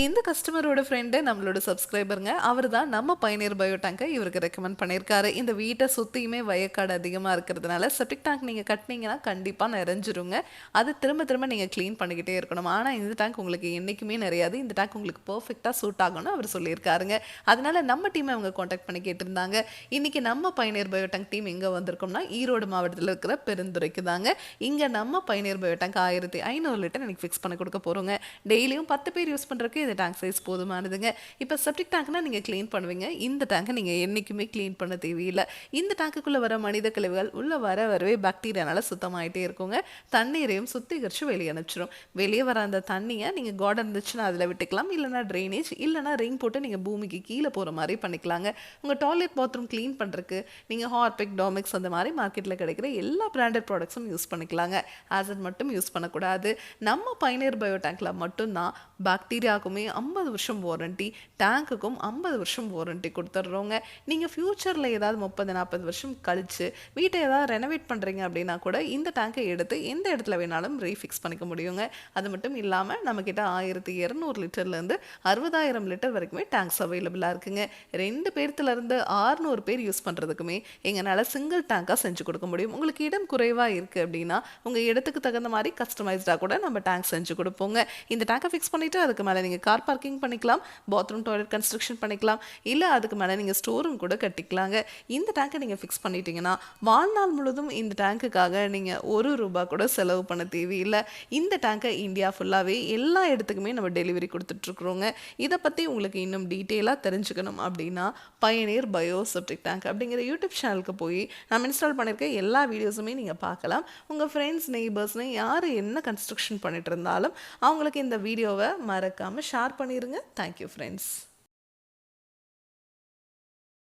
இந்த கஸ்டமரோட ஃப்ரெண்டு நம்மளோட சப்ஸ்கிரைபருங்க. அவர் தான் நம்ம பயனியர் பயோ டேங்கை இவருக்கு ரெக்கமெண்ட் பண்ணியிருக்காரு. இந்த வீட்டை சுற்றியுமே வயக்காடு அதிகமாக இருக்கிறதுனால செப்டிக் டேங்க் நீங்கள் கட்டினீங்கன்னா கண்டிப்பாக நிறைஞ்சிருங்க. அது திரும்ப திரும்ப நீங்கள் க்ளீன் பண்ணிக்கிட்டே இருக்கணும். ஆனால் இந்த டேங்க் உங்களுக்கு என்றைக்குமே நிறையாது. இந்த டேங்க் உங்களுக்கு பர்ஃபெக்டாக சூட் ஆகும்னு அவர் சொல்லியிருக்காருங்க. அதனால நம்ம டீமை அவங்க காண்டாக்ட் பண்ணி கேட்டிருந்தாங்க. இன்றைக்கி நம்ம பயனியர் பயோ டேங்க் டீம் எங்கே வந்திருக்கோம்னா ஈரோடு மாவட்டத்தில் இருக்கிற பெருந்துறைக்கு தாங்க. இங்கே நம்ம பயனியர் பயோ டேங்க் 1500 லிட்டர் எனக்கு ஃபிக்ஸ் பண்ணி கொடுக்க போகிறோங்க. டெய்லியும் 10 பேர் யூஸ் பண்ணுறதுக்கு இந்த டேங்க் சைஸ் போதுமானதுங்க. இப்போ செப்டிக் டேங்க்னா நீங்கள் க்ளீன் பண்ணுவீங்க. இந்த டேங்கை நீங்கள் என்றைக்குமே க்ளீன் பண்ண தேவையில்லை. இந்த டேங்குக்குள்ளே வர மனித கழிவுகள் உள்ளே வரவே பாக்டீரியானால சுத்தமாயிட்டே இருக்குங்க. தண்ணீரையும் சுத்திகரித்து வெளியே அனுப்பிச்சிடும். வெளியே வர அந்த தண்ணியை நீங்கள் கார்டன் இருந்துச்சுன்னா அதில் விட்டுக்கலாம். இல்லைனா ட்ரைனேஜ் இல்லைனா ரிங் போட்டு நீங்கள் பூமிக்கு கீழே போகிற மாதிரி பண்ணிக்கலாங்க. உங்கள் டாய்லெட் பாத்ரூம் க்ளீன் பண்ணுறதுக்கு நீங்கள் ஹார்பிக், டாமிக்ஸ் அந்த மாதிரி மார்க்கெட்டில் கிடைக்கிற எல்லா பிராண்டட் ப்ராடக்ட்ஸும் யூஸ் பண்ணிக்கலாங்க. ஆசிட் மட்டும் யூஸ் பண்ணக்கூடாது. நம்ம பயனியர் பயோ டேங்கில் மட்டும்தான் பாக்டீரியாவுக்குமே 50 வருஷம் வாரண்டி, டேங்குக்கும் 50 வருஷம் வாரண்டி கொடுத்துட்றோங்க. நீங்கள் ஃப்யூச்சரில் ஏதாவது 30-40 வருஷம் கழித்து வீட்டை ஏதாவது ரெனோவேட் பண்ணுறீங்க அப்படின்னா கூட இந்த டேங்கை எடுத்து எந்த இடத்துல வேணாலும் ரீஃபிக்ஸ் பண்ணிக்க முடியுங்க. அது மட்டும் இல்லாமல் நம்மக்கிட்ட 1200 லிட்டர்லேருந்து 60,000 லிட்டர் வரைக்குமே டேங்க்ஸ் அவைலபிளாக இருக்குங்க. 2 பேர்த்துலேருந்து 600 பேர் யூஸ் பண்ணுறதுக்குமே எங்களால் சிங்கிள் டேங்காக செஞ்சு கொடுக்க முடியும். உங்களுக்கு இடம் குறைவாக இருக்குது அப்படின்னா உங்கள் இடத்துக்கு தகுந்த மாதிரி கஸ்டமைஸ்டாக கூட நம்ம டேங்க் செஞ்சு கொடுப்போங்க. இந்த டேங்கை ஃபிக்ஸ் பண்ணிவிட்டு அதுக்கு மேலே நீங்கள் கார் பார்க்கிங் பண்ணிக்கலாம், பாத்ரூம் டாய்லெட் கன்ஸ்ட்ரக்ஷன் பண்ணிக்கலாம், இல்லை அதுக்கு மேலே நீங்கள் ஸ்டோரும் கூட கட்டிக்கலாங்க. இந்த டேங்கை நீங்கள் ஃபிக்ஸ் பண்ணிட்டீங்கன்னா வாழ்நாள் முழுதும் இந்த டேங்குக்காக நீங்கள் ₹1 கூட செலவு பண்ண தேவையில்லை. இந்த டேங்கை இந்தியா ஃபுல்லாகவே எல்லா இடத்துக்குமே நம்ம டெலிவரி கொடுத்துட்ருக்குறோங்க. இதை பற்றி உங்களுக்கு இன்னும் டீட்டெயிலாக தெரிஞ்சுக்கணும் அப்படின்னா பயனியர் பயோ செப்டிக் டேங்க் அப்படிங்கிற யூடியூப் சேனலுக்கு போய் நம்ம இன்ஸ்டால் பண்ணியிருக்க எல்லா வீடியோஸுமே நீங்கள் பார்க்கலாம். உங்கள் ஃப்ரெண்ட்ஸ், நெய்பர்ஸ்னு யார் என்ன கன்ஸ்ட்ரக்ஷன் பண்ணிட்டு இருந்தாலும் அவங்களுக்கு இந்த வீடியோவை மறக்காமல் ஷேர் பண்ணிடுங்க. Thank you friends.